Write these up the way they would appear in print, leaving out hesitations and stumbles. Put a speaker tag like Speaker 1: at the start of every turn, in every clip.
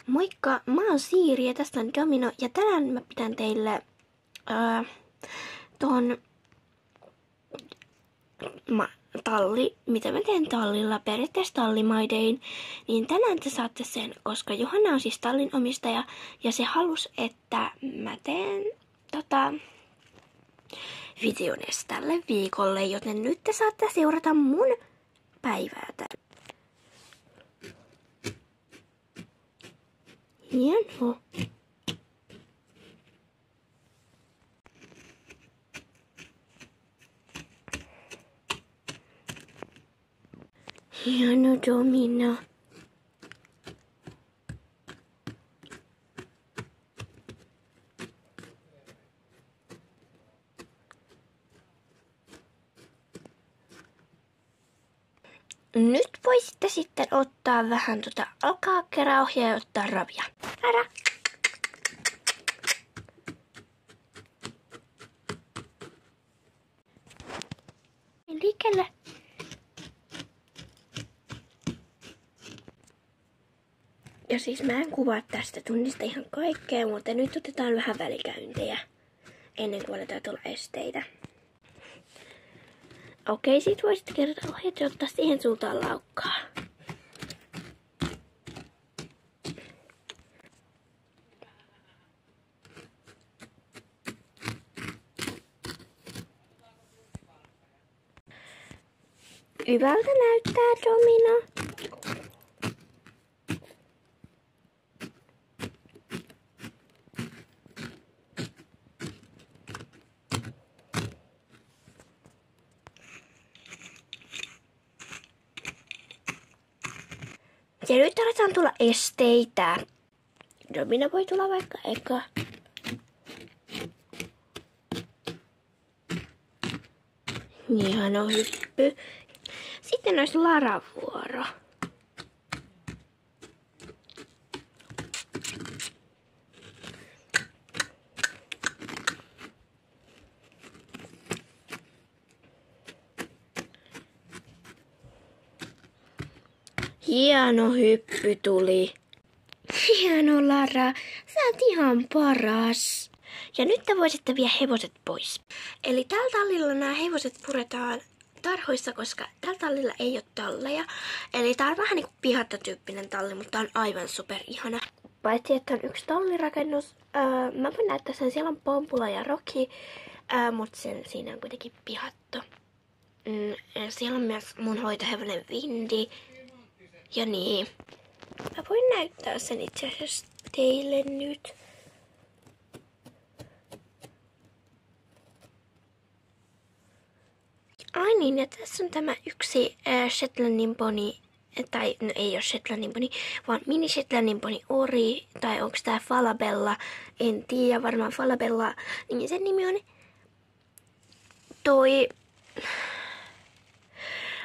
Speaker 1: Moikka, mä oon Siiri ja tästä on Domino ja tänään mä pidän teille talli, mitä mä teen tallilla, periaatteessa tallimaidein, niin tänään te saatte sen, koska Johanna on siis tallin omistaja ja se halusi, että mä teen videon tälle viikolle, joten nyt te saatte seurata mun päivää täällä. Hienoa. Hieno Domino. Nyt voisitte sitten ottaa vähän alkaa-kerauhia ja ottaa ravia. Älä. Liikelle. Ja siis mä en kuvaa tästä tunnista ihan kaikkea, mutta nyt otetaan vähän välikäyntejä ennen kuin aletaan tulla esteitä. Okei, sit voisit kertoa ohjeet ja ottaa siihen suuntaan laukkaa. Hyvältä näyttää, Domino. Ja nyt aletaan tulla esteitä. Domino voi tulla vaikka eka. Hieno hyppy. Sitten olisi Laran vuoro. Hieno hyppy tuli. Hieno Lara, sä oot ihan paras. Ja nyt te voisitte viedä hevoset pois. Eli tällä tallilla nämä hevoset puretaan tarhoissa, koska tällä tallilla ei ole talleja. Eli tää on vähän niinku pihattotyyppinen talli, mutta tää on aivan super ihana. Paitsi että on yksi tallirakennus. Mä voin näyttää sen, siellä on Pompula ja Rocky, mutta siinä on kuitenkin pihatto. Siellä on myös mun hoitohevonen Vindi. Ja niin. Mä voin näyttää sen itse asiassa teille nyt. Ai niin, ja tässä on tämä yksi Shetlandin pony, tai no ei ole Shetlandin pony, vaan mini Shetlandin pony Ori, tai onko tää Falabella, en tiedä, varmaan Falabella, niin sen nimi on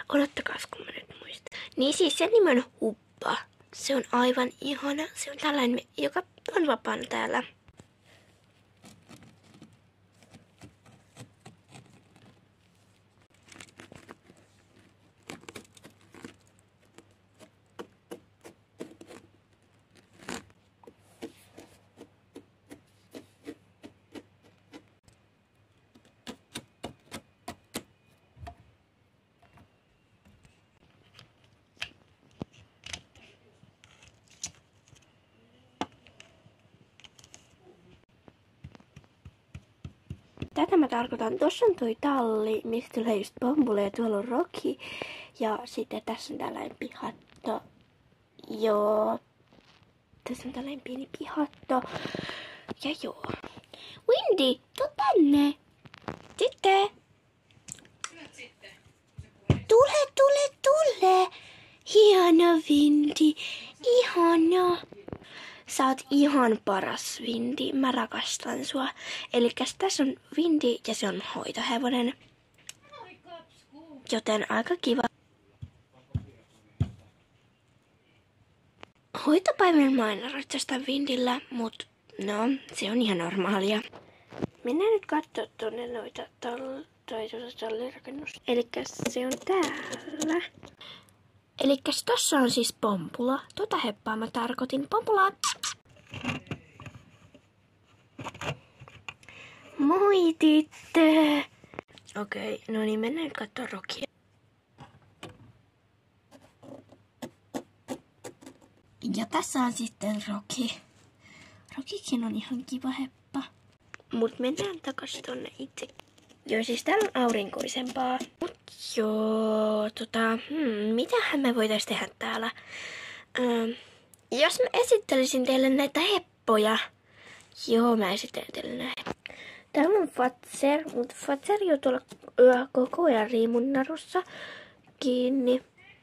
Speaker 1: odottakaas kun mä nyt muistan. Niin siis sen nimi on Huppa. Se on aivan ihana. Se on tällainen, joka on vapaana täällä. Tätä mä tarkoitan. Tuossa on toi talli, mistä tulee just Pompula ja tuolla on Rocky. Ja sitten tässä on tällainen pihatto. Joo. Tässä on tällainen pieni pihatto. Ja joo. Windy, tuu tänne. Sitten. Tule. Hieno Windy. Ihana. Sä oot ihan paras, Windy. Mä rakastan sua. Elikkäs tässä on Windy ja se on hoitohevonen. Joten aika kiva. Hoitopäivän mä aina ratsastan Windyllä, mut no, se on ihan normaalia. Mennään nyt kattoo tonne noita tallirakennus. Elikkäs se on täällä. Elikkäs tossa on siis Pompula. Tota heppaa mä tarkoitin. Pompula! Moi tyttö! Okei, no niin, mennään katsoa Rockia. Ja tässä on sitten Rocky. Rockykin on ihan kiva heppa. Mut mennään takas tonne itse. Joo, siis täällä on aurinkoisempaa. Mut joo, mitähän me voitais tehdä täällä? Jos mä esittelisin teille näitä heppoja. Joo, mä esittelen teille näitä. Täällä on Fatser, mutta Fatser jo tuolla koko ajan riimun narussa kiinni.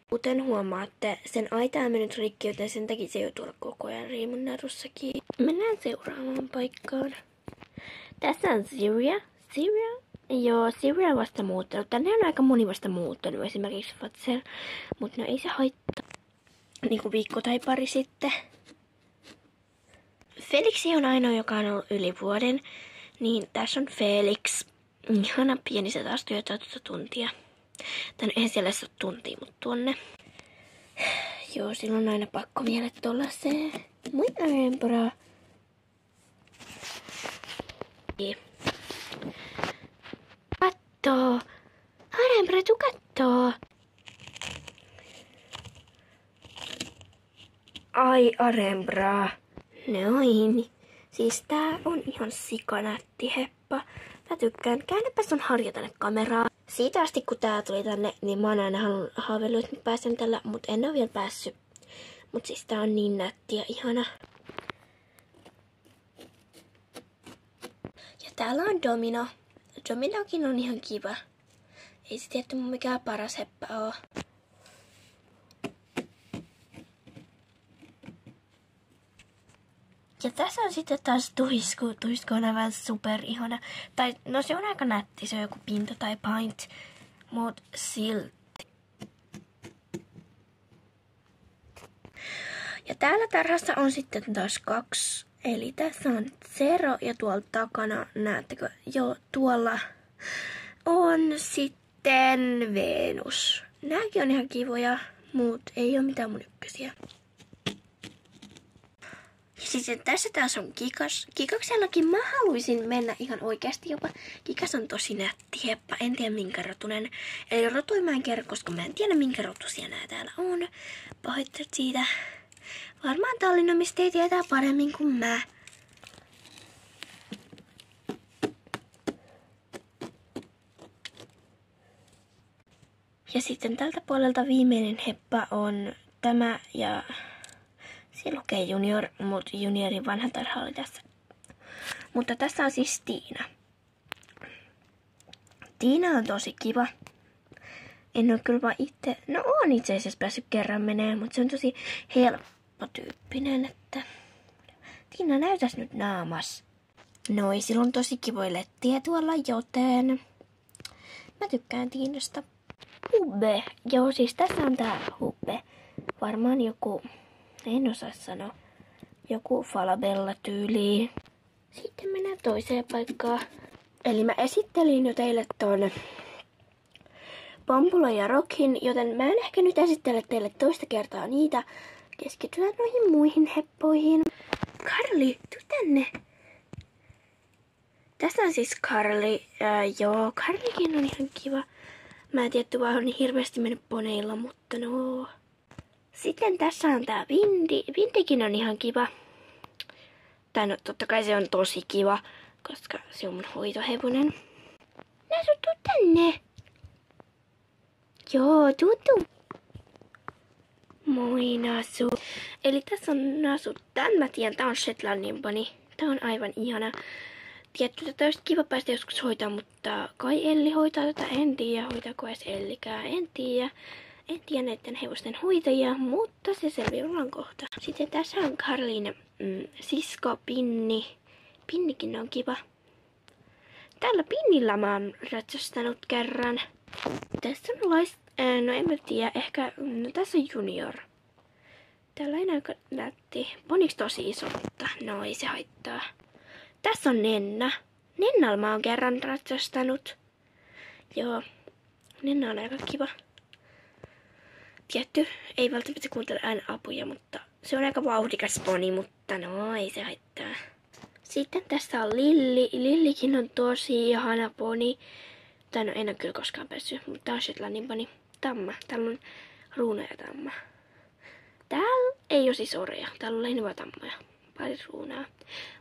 Speaker 1: Kuten huomaatte, sen aita on mennyt rikki, joten sen takia se jo tuolla koko ajan riimun narussa kiinni. Mennään seuraavaan paikkaan. Tässä on Syria. Joo, Syria on vasta muuttanut. Tänne on aika moni vasta muuttanut, esimerkiksi Fatser. Mutta no ei se haittaa. Niinku viikko tai pari sitten. Felixi on ainoa, joka on ollut yli vuoden. Niin tässä on Felix. Ihana pieni, se taas työtää tuntia. Tän ei siellä ole tuntia, mutta tuonne. Joo, silloin on aina pakko viedä tollaseen. Moi Arembra. Kattoo. Arembra, tuu kattoo. Ai Arembra. Noin. Siis tää on ihan sikanätti heppa. Mä tykkään. Käännäpä sun harja tänne kameraan. Siitä asti kun tää tuli tänne, niin mä oon aina haaveillut, että mä pääsen tällä, mut en oo vielä päässyt. Mut siis tää on niin nätti ja ihana. Ja täällä on Domino. Dominokin on ihan kiva. Ei se tietty mikään paras heppä oo. Ja tässä on sitten taas Tuisku. Tuisku on aivan super ihana. Tai no se on aika nätti, se on joku Pinto tai Paint. Mut silti. Ja täällä tarhassa on sitten taas 2. Eli tässä on Zero ja tuolla takana, näettekö? Joo, tuolla on sitten Venus. Nääkin on ihan kivoja, mut ei oo mitään mun ykkösiä. Ja sitten tässä taas on Kikas. Kikaksellakin mä haluaisin mennä ihan oikeasti jopa. Kikas on tosi nätti heppa, en tiedä minkä rotunen. Eli rotuja mä en kerro, koska mä en tiedä minkä rotusia nää täällä on. Pahoittelut siitä. Varmaan Tallinnomista tietää paremmin kuin mä. Ja sitten tältä puolelta viimeinen heppa on tämä ja siellä lukee Junior, mutta Juniorin vanha tarha oli tässä. Mutta tässä on siis Tiina. Tiina on tosi kiva. En ole kyllä vaan itse, no oon itse asiassa päässyt kerran menee, mutta se on tosi helppotyyppinen, että Tiina näytäs nyt naamas. Noi, sillä on tosi kivoja lettiä tuolla, joten mä tykkään Tiinasta. Hubbe. Joo, siis tässä on tää Hubbe. Varmaan joku, en osaa sanoa, joku Falabella tyyliin. Sitten mennään toiseen paikkaan. Eli mä esittelin jo teille ton Pompula ja Rockin, joten mä en ehkä nyt esittele teille toista kertaa niitä. Keskitytään noihin muihin heppoihin. Karli, tuu tänne. Tässä on siis Karli. Joo, Karlikin on ihan kiva. Mä en tiedä, vaan on niin hirveästi mennyt poneilla, mutta no. Sitten tässä on tää Vindi. Vindikin on ihan kiva. Tai no totta kai se on tosi kiva, koska se on mun hoitohevonen. Nasu, tuu tänne. Joo, tuu. Moi Nasu. Eli tässä on Nasu. Tän mä tiedän, tää on Shetlandin pony. Tää on aivan ihana. Tietty, tätä olisi kiva päästä joskus hoitaa, mutta kai Elli hoitaa tätä. En tiedä, hoitaako edes Ellikään. En tiedä. En tiedä näiden hevosten hoitajia, mutta se selviää kohta. Sitten tässä on Karlin sisko Pinni. Pinnikin on kiva. Tällä Pinnillä mä oon ratsastanut kerran. Tässä on no en mä tiedä, ehkä, no tässä on Junior. Täällä on aika nätti. Poniks tosi iso, mutta no ei se haittaa. Tässä on Nenna. Nennalla mä oon kerran ratsastanut. Joo, Nenna on aika kiva. tietty. Ei välttämättä kuuntele aina apuja, mutta se on aika vauhdikas poni, mutta no ei se haittaa. Sitten tässä on Lilli. Lillikin on tosi ihana poni. Tai no en ole kyllä koskaan päässyt, mutta tää on Shetlandin poni. Tamma. Täällä on Ruuna ja Tamma. Täällä ei ole siis oreja. Täällä on lähinnä vaan tammoja. Pari Ruunaa.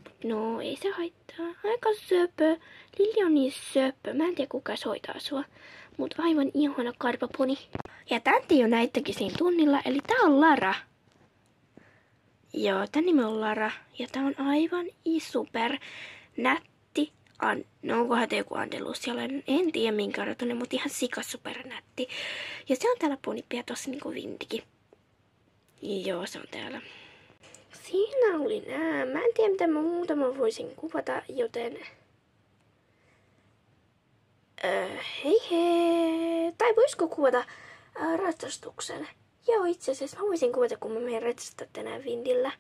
Speaker 1: Mut no ei se haittaa. Aika söpö. Lilli on niin söpö. Mä en tiedä kuka hoitaa sua. Mut aivan ihana karvaponi. Ja tänti jo näittekin siinä tunnilla. Eli tää on Lara. Joo, tän nimi on Lara. Ja tää on aivan super nätti. No onkohan te joku Andalusia? En tiedä minkä odotunen, mutta ihan super nätti. Ja se on täällä ponipia tossa niinku vintikin. Joo, se on täällä. Siinä oli nää. Mä en tiedä mitä muuta mä voisin kuvata, joten... hei hei. Tai voisiko kuvata ratsastuksen? Joo, itse asiassa mä voisin kuvata, kun mä menen ratsastaa tänään vintillä.